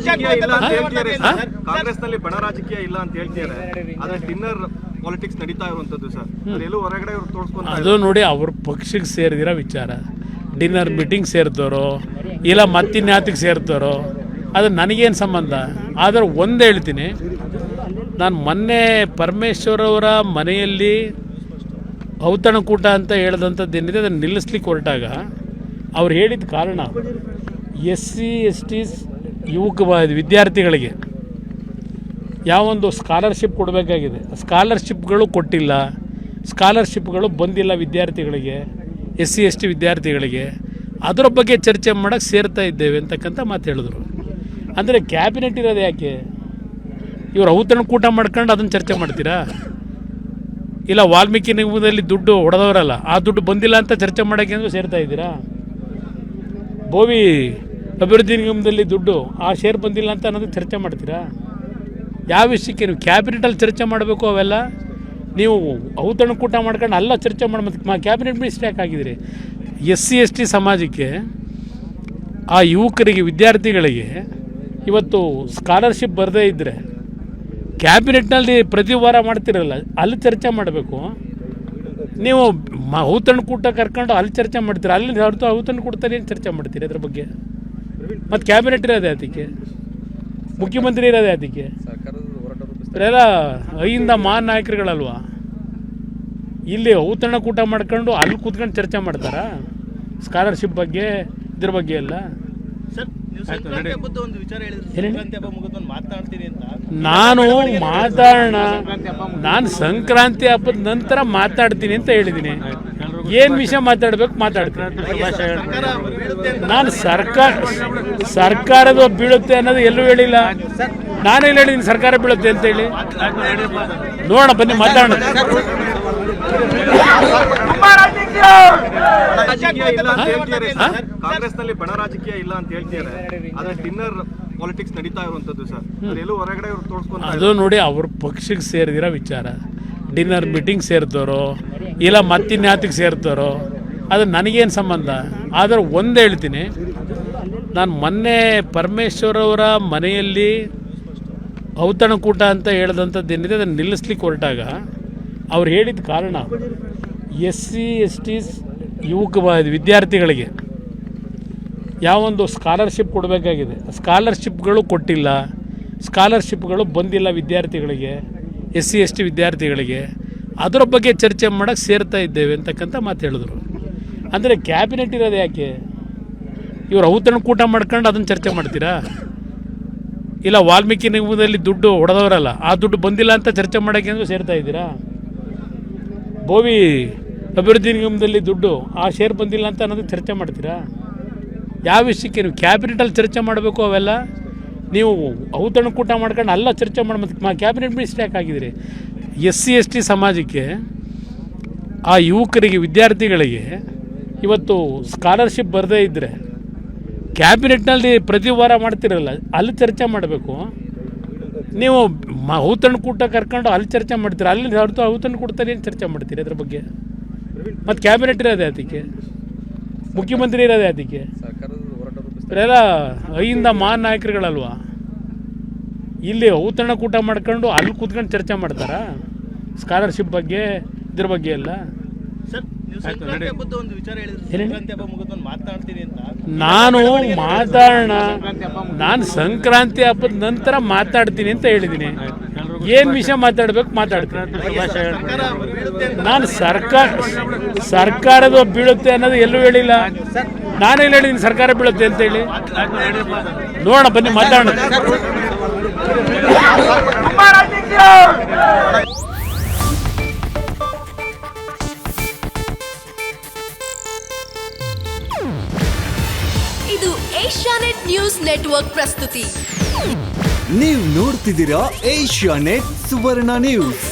ರಾಜಕೀಯ ಇಲ್ಲ ಅಂತ ಹೇಳ್ತಿದ್ದಾರೆ ಸರ್. ಕಾಂಗ್ರೆಸ್ನಲ್ಲಿ ಬಣ ರಾಜಕೀಯ ಇಲ್ಲ ಅಂತ ಹೇಳ್ತಿದ್ದಾರೆ. ಆದ್ರೆ ಡಿನ್ನರ್ ಪಾಲಿಟಿಕ್ಸ್ ನಡೀತಾ ಇರುವಂತದ್ದು ಸರ್. ಅದೆಲ್ಲೂ ಹೊರಗಡೆ ಇವ್ರು ತೋರಿಸ್ಕೊಂತ ಅದು ನೋಡಿ ಅವ್ರ ಪಕ್ಷಕ್ಕೆ ಸೇರಿದಿರೋ ವಿಚಾರ. ಡಿನ್ನರ್ ಮೀಟಿಂಗ್ ಸೇರ್ತಾರೋ ಇಲ್ಲ ಮತ್ತಿನ್ಯಾತಿಗೆ ಸೇರ್ತಾರೋ ಅದು ನನಗೇನು ಸಂಬಂಧ. ಆದರೆ ಒಂದು ಹೇಳ್ತೀನಿ, ನಾನು ಮೊನ್ನೆ ಪರಮೇಶ್ವರ್ ಅವರ ಮನೆಯಲ್ಲಿ ಔತಣಕೂಟ ಅಂತ ಹೇಳ್ದಂಥದ್ದು ಏನಿದೆ ಅದನ್ನು ನಿಲ್ಲಿಸ್ಲಿಕ್ಕೆ ಹೊರಟಾಗ ಅವ್ರು ಹೇಳಿದ ಕಾರಣ SC ST ವಿದ್ಯಾರ್ಥಿಗಳಿಗೆ ಯಾವೊಂದು ಸ್ಕಾಲರ್ಶಿಪ್ ಕೊಡಬೇಕಾಗಿದೆ, ಸ್ಕಾಲರ್ಶಿಪ್ಗಳು ಕೊಟ್ಟಿಲ್ಲ, ಸ್ಕಾಲರ್ಶಿಪ್ಗಳು ಬಂದಿಲ್ಲ ವಿದ್ಯಾರ್ಥಿಗಳಿಗೆ, SC ST ವಿದ್ಯಾರ್ಥಿಗಳಿಗೆ, ಅದರ ಬಗ್ಗೆ ಚರ್ಚೆ ಮಾಡೋಕ್ಕೆ ಸೇರ್ತಾ ಇದ್ದೇವೆ ಅಂತಕ್ಕಂಥ ಮಾತು ಹೇಳಿದ್ರು. ಅಂದರೆ ಕ್ಯಾಬಿನೆಟ್ ಇರೋದು ಯಾಕೆ? ಇವರು ಔತಣಕೂಟ ಮಾಡ್ಕೊಂಡು ಅದನ್ನು ಚರ್ಚೆ ಮಾಡ್ತೀರಾ? ಇಲ್ಲ ವಾಲ್ಮೀಕಿ ನಿಗಮದಲ್ಲಿ ದುಡ್ಡು ಹೊಡೆದವರಲ್ಲ, ಆ ದುಡ್ಡು ಬಂದಿಲ್ಲ ಅಂತ ಚರ್ಚೆ ಮಾಡೋಕ್ಕೆ ಅಂದರೆ ಸೇರ್ತಾ ಇದ್ದೀರಾ? ಬೋವಿ ಅಭಿವೃದ್ಧಿ ನಿಗಮದಲ್ಲಿ ದುಡ್ಡು ಆ ಶೇರ್ ಬಂದಿಲ್ಲ ಅಂತ ಅನ್ನೋದು ಚರ್ಚೆ ಮಾಡ್ತೀರಾ? ಯಾವ ವಿಷಯಕ್ಕೆ ನೀವು ಕ್ಯಾಬಿನೆಟಲ್ಲಿ ಚರ್ಚೆ ಮಾಡಬೇಕು? ಅವೆಲ್ಲ ನೀವು ಔತಣಕೂಟ ಮಾಡ್ಕೊಂಡು ಅಲ್ಲ ಚರ್ಚೆ ಮಾಡಿ ಕ್ಯಾಬಿನೆಟ್ ಮಿನಿಸ್ಟರ್ ಯಾಕೆ ಆಗಿದ್ದೀರಿ? SC ST ಸಮಾಜಕ್ಕೆ, ಆ ಯುವಕರಿಗೆ, ವಿದ್ಯಾರ್ಥಿಗಳಿಗೆ ಇವತ್ತು ಸ್ಕಾಲರ್ಶಿಪ್ ಬರದೇ ಇದ್ದರೆ ಕ್ಯಾಬಿನೆಟ್ನಲ್ಲಿ ಪ್ರತಿ ವಾರ ಮಾಡ್ತಿರಲ್ಲ, ಅಲ್ಲಿ ಚರ್ಚೆ ಮಾಡಬೇಕು. ನೀವು ಔತಣಕೂಟ ಕರ್ಕೊಂಡು ಅಲ್ಲಿ ಚರ್ಚೆ ಮಾಡ್ತೀರಾ, ಅಲ್ಲಿ ಹೊರತು ಔತಣಕೂಟದಲ್ಲಿ ಏನು ಚರ್ಚೆ ಮಾಡ್ತೀರಿ ಅದ್ರ ಬಗ್ಗೆ? ಮತ್ತು ಕ್ಯಾಬಿನೆಟ್ ಇರೋದೇ ಅದಕ್ಕೆ, ಮುಖ್ಯಮಂತ್ರಿ ಇರೋದೇ ಅದಕ್ಕೆ, ಎಲ್ಲ ಐಯಿಂದ ಮಹಾನ್ ನಾಯಕರುಗಳಲ್ವಾ? ಇಲ್ಲಿ ಔತಣಕೂಟ ಮಾಡ್ಕೊಂಡು ಅಲ್ಲಿ ಕೂತ್ಕೊಂಡು ಚರ್ಚೆ ಮಾಡ್ತಾರಾ ಸ್ಕಾಲರ್ಶಿಪ್ ಬಗ್ಗೆ, ಇದ್ರ ಬಗ್ಗೆ ಎಲ್ಲ? ನಾನು ಮಾತಾಡೋಣ, ನಾನು ಸಂಕ್ರಾಂತಿ ಹಬ್ಬದ ನಂತರ ಮಾತಾಡ್ತೀನಿ ಅಂತ ಹೇಳಿದ್ದೀನಿ. ಏನು ವಿಷಯ ಮಾತಾಡ್ಬೇಕು ಮಾತಾಡ್ತೀನಿ. ನಾನು ಸರ್ಕಾರದ ಬೀಳುತ್ತೆ ಅನ್ನೋದು ಎಲ್ಲೂ ಹೇಳಿಲ್ಲ. ನಾನೆಲ್ಲ ಹೇಳಿದ್ದೀನಿ ಸರ್ಕಾರ ಬೀಳುತ್ತೆ ಅಂತೇಳಿ? ನೋಡೋಣ, ಬನ್ನಿ ಮಾತಾಡೋಣ. ರಾಜಕೀಯ ಇಲ್ಲ ಅಂತ ಹೇಳ್ತಿದ್ದಾರೆ ಸರ್. ಕಾಂಗ್ರೆಸ್ನಲ್ಲಿ ಬಣ ರಾಜಕೀಯ ಇಲ್ಲ ಅಂತ ಹೇಳ್ತಿದ್ದಾರೆ. ಆದ್ರೆ ಡಿನ್ನರ್ ಪಾಲಿಟಿಕ್ಸ್ ನಡೀತಾ ಇರುವಂತದ್ದು ಸರ್. ಅದೆಲ್ಲೂ ಹೊರಗಡೆ ಇವ್ರು ತೋರಿಸ್ಕೊಂತ ಅದು ನೋಡಿ ಅವ್ರ ಪಕ್ಷಕ್ಕೆ ಸೇರಿದಿರೋ ವಿಚಾರ. ಡಿನ್ನರ್ ಮೀಟಿಂಗ್ ಸೇರ್ತಾರೋ ಇಲ್ಲ ಮತ್ತಿನ್ಯಾತಿಗೆ ಸೇರ್ತಾರೋ ಅದು ನನಗೇನು ಸಂಬಂಧ. ಆದರೆ ಒಂದು ಹೇಳ್ತೀನಿ, ನಾನು ಮೊನ್ನೆ ಪರಮೇಶ್ವರ್ ಅವರ ಮನೆಯಲ್ಲಿ ಔತಣಕೂಟ ಅಂತ ಹೇಳ್ದಂಥದ್ದು ಏನಿದೆ ಅದನ್ನು ನಿಲ್ಲಿಸ್ಲಿಕ್ಕೆ ಹೊರಟಾಗ ಅವ್ರು ಹೇಳಿದ ಕಾರಣ SC ST ವಿದ್ಯಾರ್ಥಿಗಳಿಗೆ ಯಾವೊಂದು ಸ್ಕಾಲರ್ಶಿಪ್ ಕೊಡಬೇಕಾಗಿದೆ, ಸ್ಕಾಲರ್ಶಿಪ್ಗಳು ಕೊಟ್ಟಿಲ್ಲ, ಸ್ಕಾಲರ್ಶಿಪ್ಗಳು ಬಂದಿಲ್ಲ ವಿದ್ಯಾರ್ಥಿಗಳಿಗೆ, SC ST ವಿದ್ಯಾರ್ಥಿಗಳಿಗೆ, ಅದರ ಬಗ್ಗೆ ಚರ್ಚೆ ಮಾಡೋಕ್ಕೆ ಸೇರ್ತಾ ಇದ್ದೇವೆ ಅಂತಕ್ಕಂಥ ಮಾತು ಹೇಳಿದ್ರು. ಅಂದರೆ ಕ್ಯಾಬಿನೆಟ್ ಇರೋದು ಯಾಕೆ? ಇವರು ಔತಣಕೂಟ ಮಾಡ್ಕೊಂಡು ಅದನ್ನು ಚರ್ಚೆ ಮಾಡ್ತೀರಾ? ಇಲ್ಲ ವಾಲ್ಮೀಕಿ ನಿಗಮದಲ್ಲಿ ದುಡ್ಡು ಹೊಡೆದವರಲ್ಲ, ಆ ದುಡ್ಡು ಬಂದಿಲ್ಲ ಅಂತ ಚರ್ಚೆ ಮಾಡೋಕ್ಕೆ ಅಂದರೆ ಸೇರ್ತಾ ಇದ್ದೀರಾ? ಬೋವಿ ಅಭಿವೃದ್ಧಿ ನಿಗಮದಲ್ಲಿ ದುಡ್ಡು ಆ ಶೇರ್ ಬಂದಿಲ್ಲ ಅಂತ ಅನ್ನೋದು ಚರ್ಚೆ ಮಾಡ್ತೀರಾ? ಯಾವ ವಿಷಯಕ್ಕೆ ನೀವು ಕ್ಯಾಬಿನೆಟಲ್ಲಿ ಚರ್ಚೆ ಮಾಡಬೇಕು? ಅವೆಲ್ಲ ನೀವು ಔತಣಕೂಟ ಮಾಡ್ಕೊಂಡು ಅಲ್ಲ ಚರ್ಚೆ ಮಾಡಿ ಕ್ಯಾಬಿನೆಟ್ ಮಿನಿಸ್ಟರ್ ಯಾಕೆ ಆಗಿದ್ದೀರಿ? SC ST ಸಮಾಜಕ್ಕೆ, ಆ ಯುವಕರಿಗೆ, ವಿದ್ಯಾರ್ಥಿಗಳಿಗೆ ಇವತ್ತು ಸ್ಕಾಲರ್ಶಿಪ್ ಬರದೇ ಇದ್ದರೆ ಕ್ಯಾಬಿನೆಟ್ನಲ್ಲಿ ಪ್ರತಿ ವಾರ ಮಾಡ್ತಿರಲ್ಲ, ಅಲ್ಲಿ ಚರ್ಚೆ ಮಾಡಬೇಕು. ನೀವು ಔತಣಕೂಟ ಕರ್ಕೊಂಡು ಅಲ್ಲಿ ಚರ್ಚೆ ಮಾಡ್ತೀರಾ, ಅಲ್ಲಿ ಹೊರತು ಔತಣಕೂಟದಲ್ಲಿ ಏನು ಚರ್ಚೆ ಮಾಡ್ತೀರಿ ಅದ್ರ ಬಗ್ಗೆ? ಮತ್ತು ಕ್ಯಾಬಿನೆಟ್ ಇರೋದೇ ಅದಕ್ಕೆ, ಮುಖ್ಯಮಂತ್ರಿ ಇರೋದೇ ಅದಕ್ಕೆ, ಎಲ್ಲ ಐದಿಂದ ಮಹಾನ್ ನಾಯಕರುಗಳಲ್ವಾ? ಇಲ್ಲಿ ಔತಣಕೂಟ ಮಾಡ್ಕೊಂಡು ಅಲ್ಲಿ ಕೂತ್ಕೊಂಡು ಚರ್ಚೆ ಮಾಡ್ತಾರಾ ಸ್ಕಾಲರ್ಶಿಪ್ ಬಗ್ಗೆ, ಇದ್ರ ಬಗ್ಗೆ ಎಲ್ಲ? ನಾನು ಮಾತಾಡೋಣ, ನಾನು ಸಂಕ್ರಾಂತಿ ಹಬ್ಬದ ನಂತರ ಮಾತಾಡ್ತೀನಿ ಅಂತ ಹೇಳಿದ್ದೀನಿ. ಏನು ವಿಷಯ ಮಾತಾಡ್ಬೇಕು ಮಾತಾಡ್ತೀನಿ. ನಾನು ಸರ್ಕಾರದ ಬೀಳುತ್ತೆ ಅನ್ನೋದು ಎಲ್ಲೂ ಹೇಳಿಲ್ಲ. ನಾನೆಲ್ಲ ಹೇಳಿದ್ದೀನಿ ಸರ್ಕಾರ ಬೀಳುತ್ತೆ ಅಂತೇಳಿ? ನೋಡೋಣ, ಬನ್ನಿ ಮಾತಾಡೋಣ. ಇದು ಏಷ್ಯಾನೆಟ್ ನ್ಯೂಸ್ ನೆಟ್ವರ್ಕ್ ಪ್ರಸ್ತುತಿ. ನೀವು ನೋಡ್ತಿದ್ದೀರಾ ಏಷ್ಯಾನೆಟ್ ಸುವರ್ಣ ನ್ಯೂಸ್.